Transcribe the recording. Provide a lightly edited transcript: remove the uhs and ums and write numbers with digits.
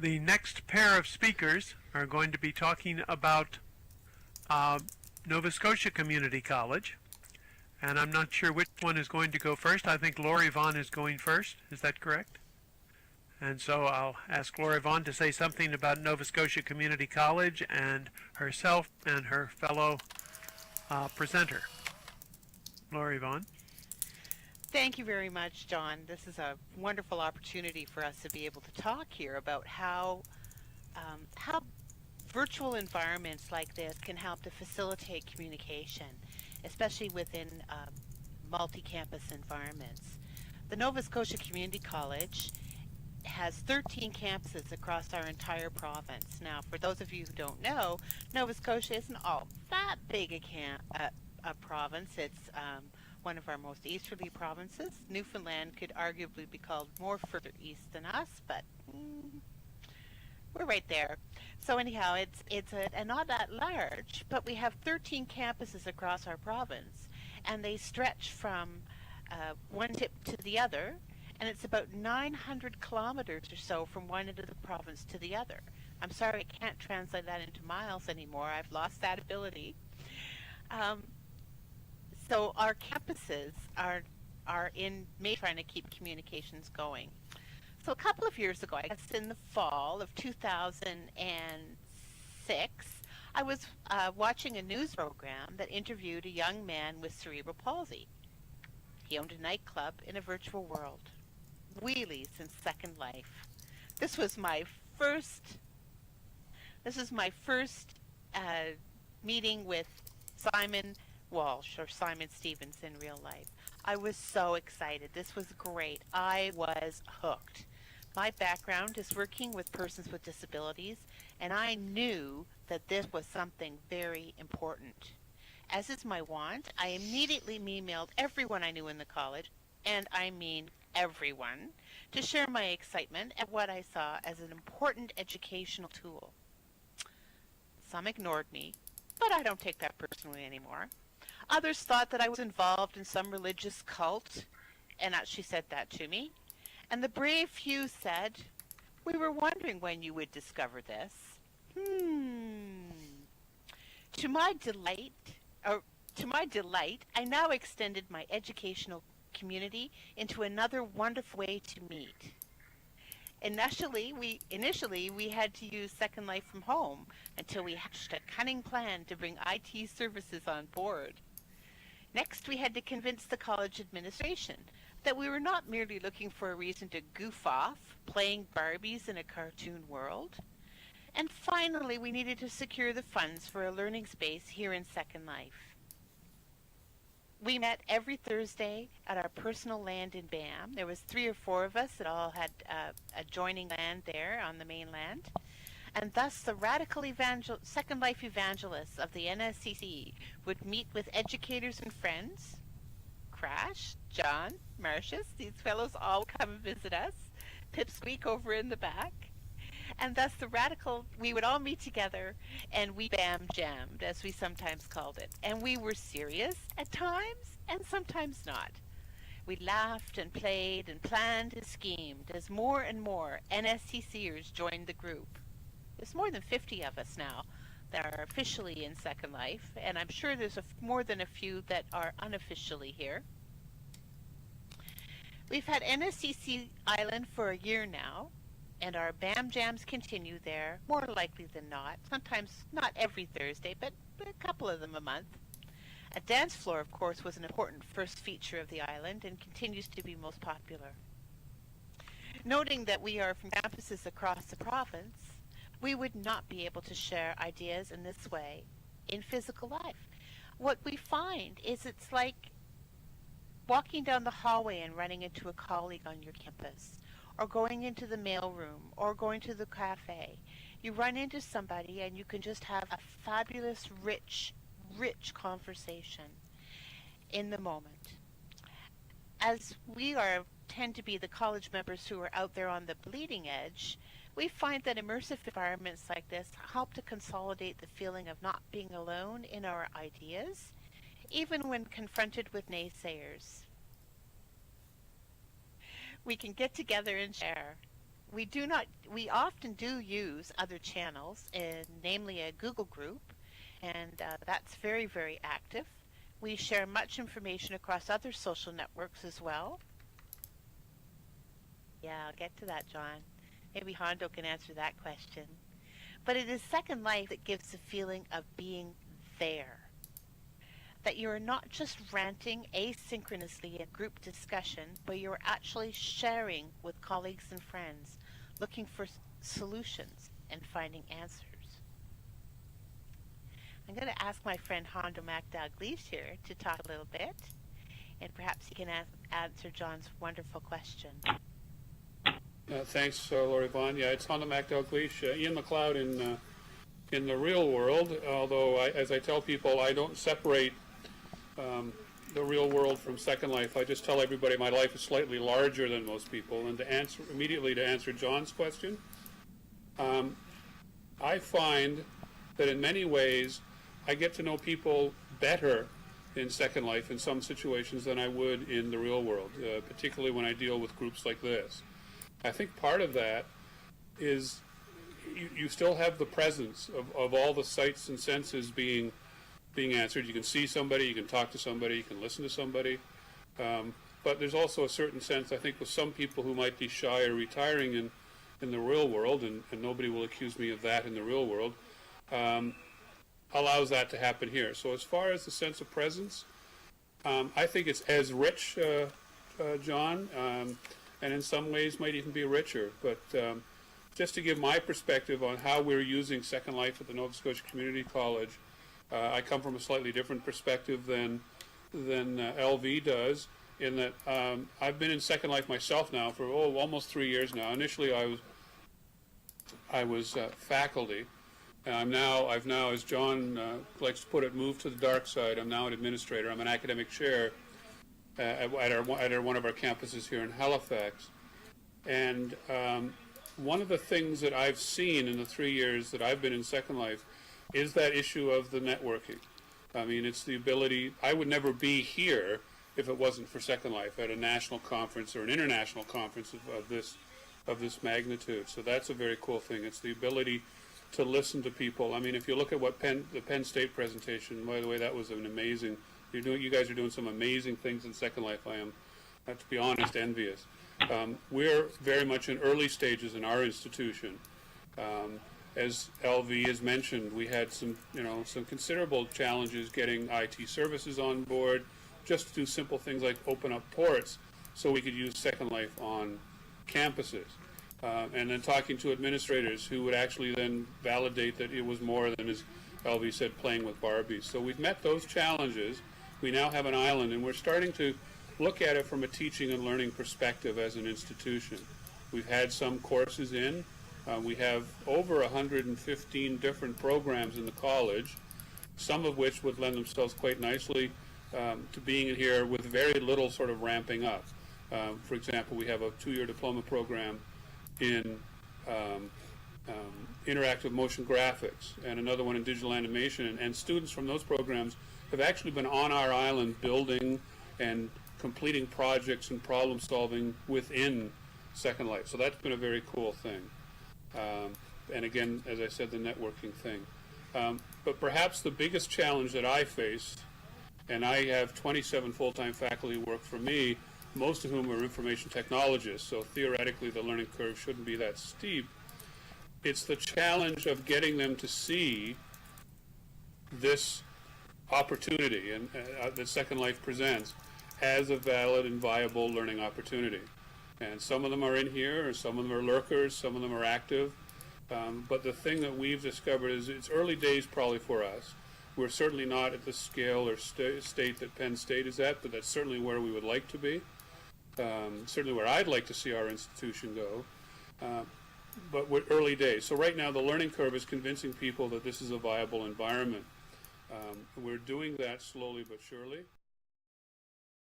The next pair of speakers are going to be talking about Nova Scotia Community College. And I'm not sure which one is going to go first. I think LoriVonne is going first. Is that correct? And so I'll ask LoriVonne to say something about Nova Scotia Community College and herself and her fellow presenter. LoriVonne. Thank you very much, John. This is a wonderful opportunity for us to be able to talk here about how virtual environments like this can help to facilitate communication, especially within multi-campus environments. The Nova Scotia Community College has 13 campuses across our entire province. Now, for those of you who don't know, Nova Scotia isn't all that big a province. It's one of our most easterly provinces. Newfoundland could arguably be called more further east than us, but we're right there. So anyhow, it's not that large, but we have 13 campuses across our province, and they stretch from one tip to the other, and it's about 900 kilometers or so from one end of the province to the other. I'm sorry, I can't translate that into miles anymore. I've lost that ability. So our campuses are trying to keep communications going. So a couple of years ago, I guess in the fall of 2006, I was watching a news program that interviewed a young man with cerebral palsy. He owned a nightclub in a virtual world. Wheelies and Second Life. This was my first meeting with Simon Walsh, or Simon Stevens in real life. I was so excited. This was great. I was hooked. My background is working with persons with disabilities, and I knew that this was something very important. As is my wont, I immediately emailed everyone I knew in the college, and I mean everyone, to share my excitement at what I saw as an important educational tool. Some ignored me, but I don't take that personally anymore. Others thought that I was involved in some religious cult, and actually said that to me. And the brave few said, "We were wondering when you would discover this." To my delight, I now extended my educational community into another wonderful way to meet. Initially, we had to use Second Life from home until we hatched a cunning plan to bring IT services on board. Next, we had to convince the college administration that we were not merely looking for a reason to goof off, playing Barbies in a cartoon world. And finally, we needed to secure the funds for a learning space here in Second Life. We met every Thursday at our personal land in BAM. There was 3 or 4 of us that all had adjoining land there on the mainland. And thus the radical Second Life evangelists of the NSCC would meet with educators and friends. Crash, John, Marcius, these fellows all come and visit us. Pipsqueak over in the back. And thus we would all meet together, and we bam jammed, as we sometimes called it. And we were serious at times, and sometimes not. We laughed and played and planned and schemed as more and more NSCCers joined the group. There's more than 50 of us now that are officially in Second Life, and I'm sure there's more than a few that are unofficially here. We've had NSCC Island for a year now, and our BAM Jams continue there, more likely than not. Sometimes not every Thursday, but a couple of them a month. A dance floor, of course, was an important first feature of the island and continues to be most popular. Noting that we are from campuses across the province, we would not be able to share ideas in this way in physical life. What we find is it's like walking down the hallway and running into a colleague on your campus, or going into the mailroom, or going to the cafe. You run into somebody and you can just have a fabulous, rich conversation in the moment. As we tend to be the college members who are out there on the bleeding edge, we find that immersive environments like this help to consolidate the feeling of not being alone in our ideas, even when confronted with naysayers. We can get together and share. We often do use other channels, namely a Google group, and that's very, very active. We share much information across other social networks as well. Yeah, I'll get to that, John. Maybe Hondo can answer that question. But it is Second Life that gives the feeling of being there. That you're not just ranting asynchronously in group discussion, but you're actually sharing with colleagues and friends, looking for solutions and finding answers. I'm going to ask my friend Hondomac Dalgleish here to talk a little bit, and perhaps he can answer John's wonderful question. Thanks, LoriVonne. Yeah, it's Hondomac Dalgleish. Ian MacLeod in the real world, although as I tell people, I don't separate the real world from Second Life. I just tell everybody my life is slightly larger than most people. And to answer John's question, I find that in many ways I get to know people better in Second Life in some situations than I would in the real world, particularly when I deal with groups like this. I think part of that is you still have the presence of all the sights and senses being answered. You can see somebody, you can talk to somebody, you can listen to somebody. But there's also a certain sense, I think, with some people who might be shy or retiring in the real world, and nobody will accuse me of that in the real world, allows that to happen here. So as far as the sense of presence, I think it's as rich, John, and in some ways might even be richer. But just to give my perspective on how we're using Second Life at the Nova Scotia Community College, I come from a slightly different perspective than LV does, in that I've been in Second Life myself now for almost 3 years now. Initially, I was faculty. I've now, as John likes to put it, moved to the dark side. I'm now an administrator. I'm an academic chair at one of our campuses here in Halifax. And one of the things that I've seen in the 3 years that I've been in Second Life is that issue of the networking. I mean, it's the ability. I would never be here if it wasn't for Second Life at a national conference or an international conference of this magnitude. So that's a very cool thing. It's the ability to listen to people. I mean, if you look at what the Penn State presentation, by the way, that was an amazing. You guys are doing some amazing things in Second Life. I am, to be honest, envious. We're very much in early stages in our institution. As LV has mentioned, we had some considerable challenges getting IT services on board, just to do simple things like open up ports so we could use Second Life on campuses. And then talking to administrators who would actually then validate that it was more than, as LV said, playing with Barbies. So we've met those challenges. We now have an island, and we're starting to look at it from a teaching and learning perspective as an institution. We've had some courses in. We have over 115 different programs in the college, some of which would lend themselves quite nicely to being in here with very little sort of ramping up. For example, we have a 2-year diploma program in interactive motion graphics and another one in digital animation, and students from those programs have actually been on our island building and completing projects and problem solving within Second Life. So that's been a very cool thing. And again, as I said, the networking thing. But perhaps the biggest challenge that I face, and I have 27 full-time faculty work for me, most of whom are information technologists, so theoretically the learning curve shouldn't be that steep. It's the challenge of getting them to see this opportunity and that Second Life presents as a valid and viable learning opportunity. And some of them are in here, or some of them are lurkers, some of them are active. But the thing that we've discovered is it's early days probably for us. We're certainly not at the scale or state that Penn State is at, but that's certainly where we would like to be. Certainly where I'd like to see our institution go. But we're early days. So right now the learning curve is convincing people that this is a viable environment. We're doing that slowly but surely.